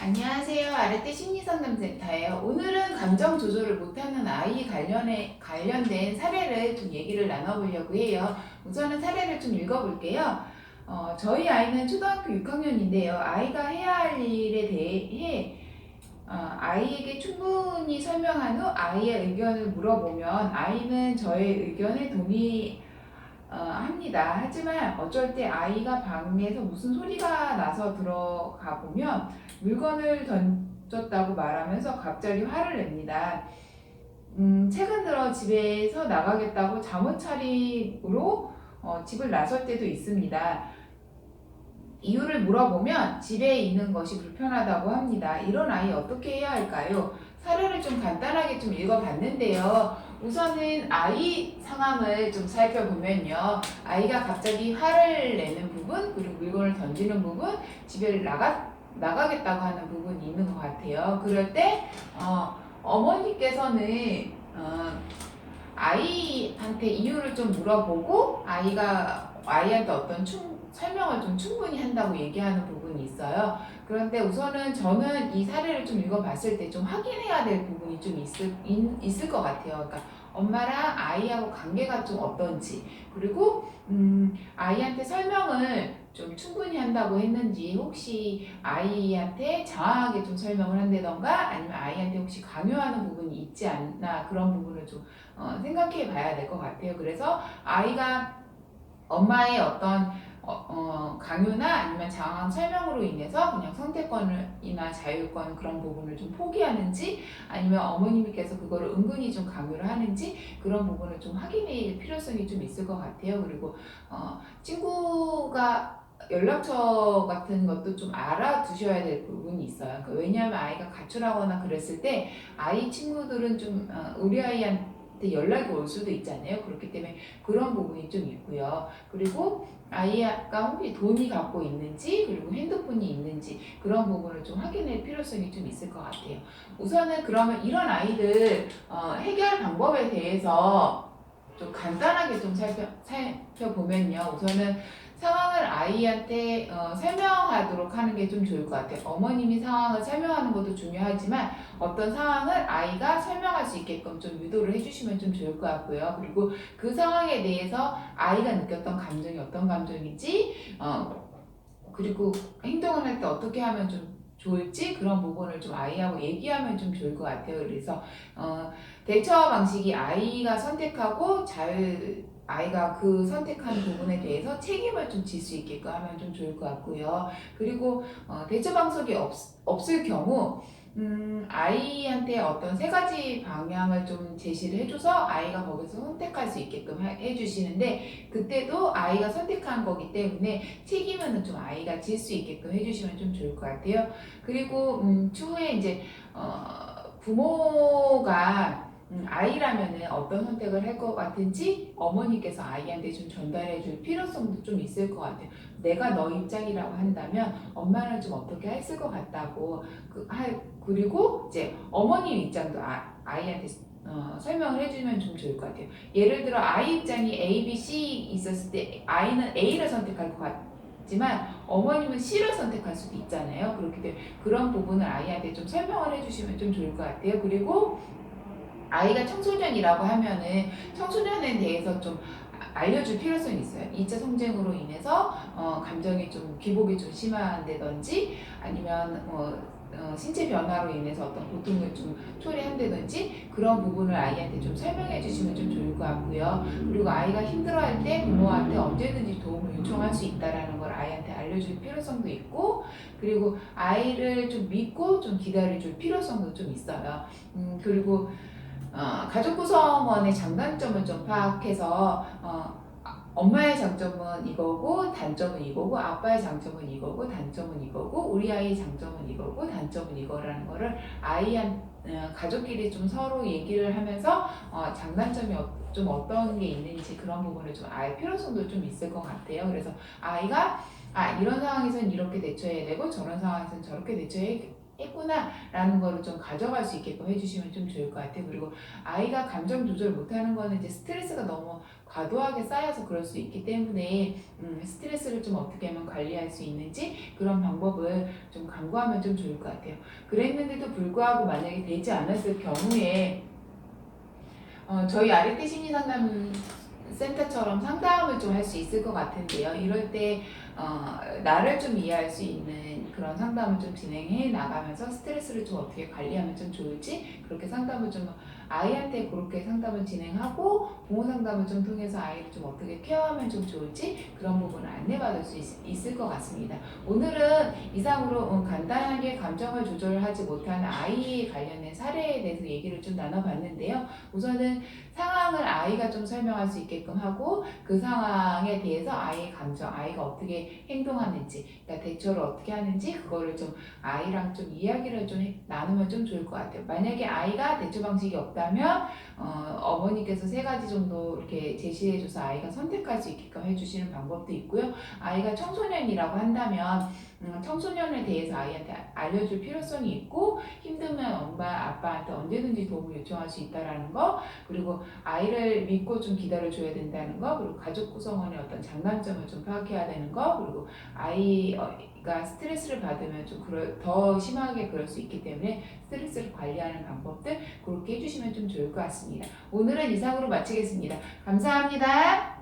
안녕하세요. 아르떼 심리상담센터예요. 오늘은 감정 조절을 못하는 아이 관련된 사례를 좀 얘기를 나눠보려고 해요. 우선은 사례를 좀 읽어볼게요. 저희 아이는 초등학교 6학년인데요. 아이가 해야 할 일에 대해 아이에게 충분히 설명한 후 아이의 의견을 물어보면 아이는 저의 의견에 합니다. 하지만 어쩔 때 아이가 방에서 무슨 소리가 나서 들어가 보면 물건을 던졌다고 말하면서 갑자기 화를 냅니다. 최근 들어 집에서 나가겠다고 잠옷 차림으로 집을 나설 때도 있습니다. 이유를 물어보면 집에 있는 것이 불편하다고 합니다. 이런 아이 어떻게 해야 할까요? 사례를 좀 간단하게 좀 읽어봤는데요. 우선은 아이 상황을 좀 살펴보면요. 아이가 갑자기 화를 내는 부분, 그리고 물건을 던지는 부분, 집에 나가겠다고 하는 부분이 있는 것 같아요. 그럴 때, 어머니께서는, 아이한테 이유를 좀 물어보고, 아이한테 어떤 설명을 좀 충분히 한다고 얘기하는 부분이 있어요. 그런데 우선은 저는 이 사례를 좀 읽어봤을 때 좀 확인해야 될 부분이 좀 있을 것 같아요. 그러니까 엄마랑 아이하고 관계가 좀 어떤지, 그리고 아이한테 설명을 좀 충분히 한다고 했는지, 혹시 아이한테 장황하게 좀 설명을 한다던가 아니면 아이한테 혹시 강요하는 부분이 있지 않나, 그런 부분을 좀 생각해 봐야 될 것 같아요. 그래서 아이가 엄마의 어떤 강요나 아니면 장황한 설명으로 인해서 그냥 선택권이나 자율권, 그런 부분을 좀 포기하는지, 아니면 어머님께서 그거를 은근히 좀 강요를 하는지, 그런 부분을 좀 확인할 필요성이 좀 있을 것 같아요. 그리고 친구가 연락처 같은 것도 좀 알아두셔야 될 부분이 있어요. 왜냐하면 아이가 가출하거나 그랬을 때 아이 친구들은 좀 우리 아이한테 연락이 올 수도 있잖아요. 그렇기 때문에 그런 부분이 좀 있고요. 그리고 아이가 혹시 돈이 갖고 있는지, 그리고 핸드폰이 있는지, 그런 부분을 좀 확인할 필요성이 좀 있을 것 같아요. 우선은 그러면 이런 아이들 해결 방법에 대해서 좀 간단하게 좀 살펴보면요. 우선은 상황을 아이한테 설명하도록 하는 게 좀 좋을 것 같아요. 어머님이 상황을 설명하는 것도 중요하지만 어떤 상황을 아이가 설명할 수 있게끔 좀 유도를 해주시면 좀 좋을 것 같고요. 그리고 그 상황에 대해서 아이가 느꼈던 감정이 어떤 감정인지, 그리고 행동을 할 때 어떻게 하면 좀 좋을지, 그런 부분을 좀 아이하고 얘기하면 좀 좋을 것 같아요. 그래서 대처 방식이 아이가 선택하고 아이가 그 선택한 부분에 대해서 책임을 좀 질 수 있게끔 하면 좀 좋을 것 같고요. 그리고 대처 방식이 없을 경우 아이한테 어떤 세 가지 방향을 좀 제시를 해줘서 아이가 거기서 선택할 수 있게끔 해주시는데, 그때도 아이가 선택한 거기 때문에 책임은 좀 아이가 질 수 있게끔 해주시면 좀 좋을 것 같아요. 그리고 추후에 이제 부모가 아이라면은 어떤 선택을 할 것 같은지 어머니께서 아이한테 좀 전달해 줄 필요성도 좀 있을 것 같아요. 내가 너 입장이라고 한다면 엄마는 좀 어떻게 했을 것 같다고, 그리고 이제 어머님 입장도 아이한테 설명을 해주면 좀 좋을 것 같아요. 예를 들어 아이 입장이 A, B, C 있었을 때 아이는 A를 선택할 것 같지만 어머님은 C를 선택할 수도 있잖아요. 그렇기 때문에 그런 부분을 아이한테 좀 설명을 해주시면 좀 좋을 것 같아요. 그리고 아이가 청소년이라고 하면은 청소년에 대해서 좀 알려줄 필요성이 있어요. 2차 성징으로 인해서 감정이 좀 기복이 좀 심한다든지, 아니면 신체 변화로 인해서 어떤 고통을 좀 초래한다든지, 그런 부분을 아이한테 좀 설명해 주시면 좀 좋을 것 같고요. 그리고 아이가 힘들어할 때 부모한테 언제든지 도움을 요청할 수 있다라는 걸 아이한테 알려줄 필요성도 있고, 그리고 아이를 좀 믿고 좀 기다려줄 필요성도 좀 있어요. 그리고 가족 구성원의 장단점을 좀 파악해서 엄마의 장점은 이거고 단점은 이거고, 아빠의 장점은 이거고 단점은 이거고, 우리 아이의 장점은 이거고 단점은 이거라는 거를 가족끼리 좀 서로 얘기를 하면서 장단점이 좀 어떤 게 있는지, 그런 부분을 좀 알 필요성도 좀 있을 것 같아요. 그래서 아이가 이런 상황에서는 이렇게 대처해야 되고 저런 상황에서는 저렇게 대처해야 했구나라는 거를 좀 가져갈 수 있게끔 해주시면 좀 좋을 것 같아요. 그리고 아이가 감정 조절 못하는 거는 이제 스트레스가 너무 과도하게 쌓여서 그럴 수 있기 때문에 스트레스를 좀 어떻게 하면 관리할 수 있는지 그런 방법을 좀 강구하면 좀 좋을 것 같아요. 그랬는데도 불구하고 만약에 되지 않았을 경우에 저희 아리떼 심리상담 센터처럼 상담을 좀 할 수 있을 것 같은데요. 이럴 때 나를 좀 이해할 수 있는 그런 상담을 좀 진행해 나가면서 스트레스를 좀 어떻게 관리하면 좀 좋을지 그렇게 상담을 좀 아이한테 그렇게 상담을 진행하고 부모 상담을 좀 통해서 아이를 좀 어떻게 케어하면 좀 좋을지 그런 부분을 안내받을 수 있을 것 같습니다. 오늘은 이상으로 간단하게 감정을 조절하지 못하는 아이에 관련된 사례에 대해서 얘기를 좀 나눠봤는데요. 우선은 상황을 아이가 좀 설명할 수 있게끔 하고 그 상황에 대해서 아이의 감정, 아이가 어떻게 행동하는지, 그러니까 대처를 어떻게 하는지 그거를 좀 아이랑 좀 이야기를 좀 나누면 좀 좋을 것 같아요. 만약에 아이가 대처 방식이 없다면 어머니께서 3가지 정도 이렇게 제시해줘서 아이가 선택할 수 있게끔 해주시는 방법도 있고요. 아이가 청소년이라고 한다면 청소년에 대해서 아이한테 알려줄 필요성이 있고 힘들면 엄마, 아빠한테 언제든지 도움을 요청할 수 있다라는 거, 그리고 아이를 믿고 좀 기다려줘야 된다는 거, 그리고 가족 구성원의 어떤 장단점을 좀 파악해야 되는 거, 그리고 아이가 스트레스를 받으면 좀 더 심하게 그럴 수 있기 때문에 스트레스를 관리하는 방법들 그렇게 해주시면 좀 좋을 것 같습니다. 오늘은 이상으로 마치겠습니다. 감사합니다.